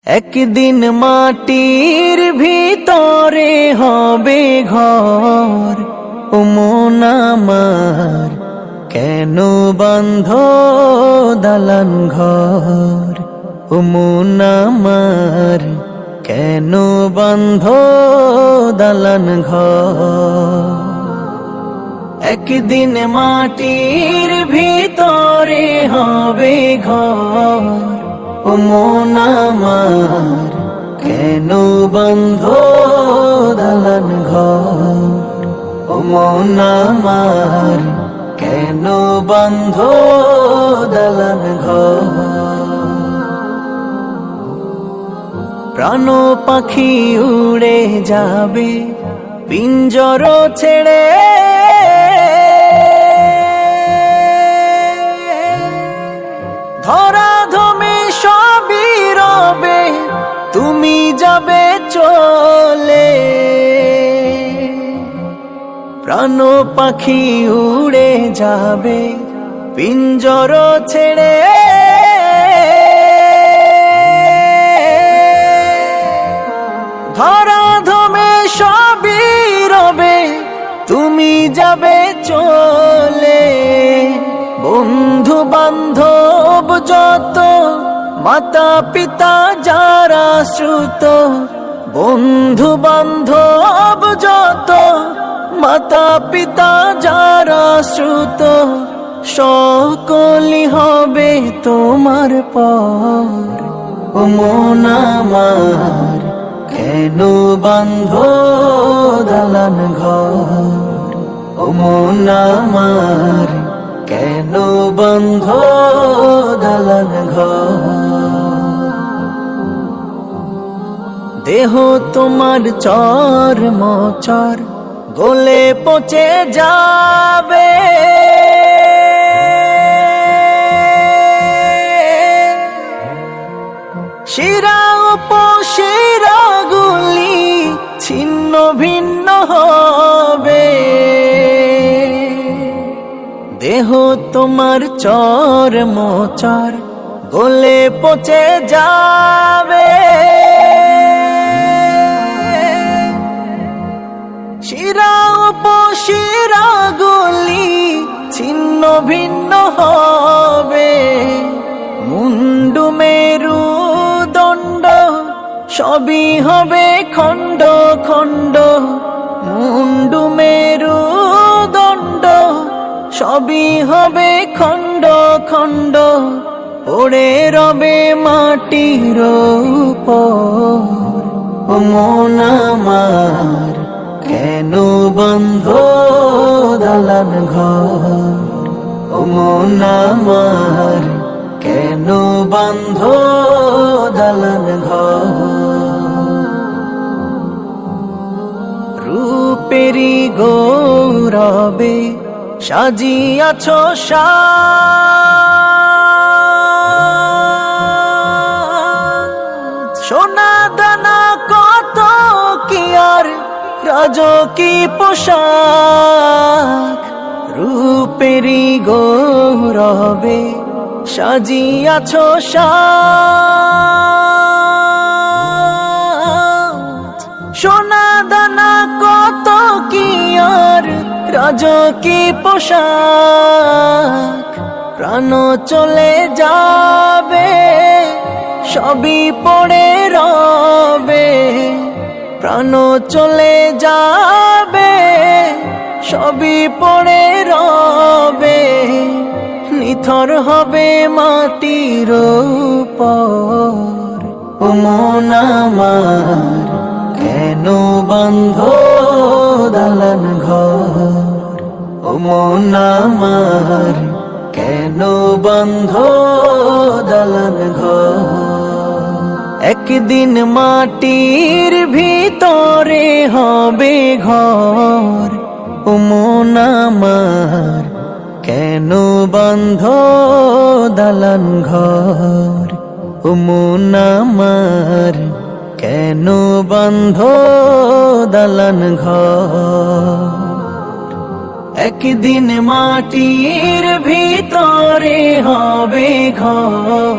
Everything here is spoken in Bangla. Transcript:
একদিন মাটির ভিতরে হবে ঘর, ও মন আমার কেন বাঁধ দালান ঘর, ও মন আমার কেন বাঁধ দালান ঘর। একদিন মাটির ভিতরে হবে ঘর, ও মন আমার কেন বাঁধ দালান ঘর, ও মন আমার কেন বাঁধ দালান ঘর। প্রাণ পাখি উড়ে যাবে পিঞ্জর ছেড়ে, ধরা ধমে সবই রবে তুমি যাবে চলে। প্রাণ পাখি উড়ে যাবে পিঞ্জর ছেড়ে, ধরা ধমে সবই রবে তুমি যাবে চলে। বন্ধু বান্ধব যত, মাতা পিতা যারা শ্রুত, বন্ধু বান্ধব যত, মাতা পিতা যারা শ্রুত, সকলই হবে তোমার পর, ও মন আমার কেন বাঁধ দালান ঘর, ও মন আমার কেন বাঁধ দালান ঘর। দেহ তোমার চর মচর গলে পচে যাবে, শিরা উপশিরা গুলি ছিন্ন ভিন্ন হবে। দেহ তোমার চর মোচর গলে পচে যাবে, শিরা উপশিরা গুলি ছিন্ন ভিন্ন হবে। মুন্ডু মেরু দণ্ড সবই হবে খণ্ড খণ্ড, মুন্ডু মেরু দণ্ড সবই হবে খণ্ড খণ্ড, পড়ে রবে মাটির উপর, ও মন আমার কেন বাঁধ দালান ঘর, ও মন আমার কেন বাঁধ দালান ঘর। রূপেরি গৌরবে সাজিয়াছ সাজ, সোনা দানা কত কি আর রাজকী পোশাক। রূপেরি গৌরবে সাজিয়াছ সাজ, সোনা দানা কত কি আর রাজকী পোশাক। প্রাণ চলে যাবে সবই পড়ে রবে, প্রাণ চলে যাবে সবই পড়ে রবে। নিথর হবে মাটির উপর, ও মন আমার কেন বাঁধ দালান ঘর, ও মন আমার কেন বাঁধ দালান ঘর। একদিন মাটির ভিতরে হবে ঘর, ও মন আমার কেন বাঁধ দালান ঘর, ও মন আমার কেন বাঁধ দালান ঘর। একদিন মাটির ভিতরে হবে ঘর।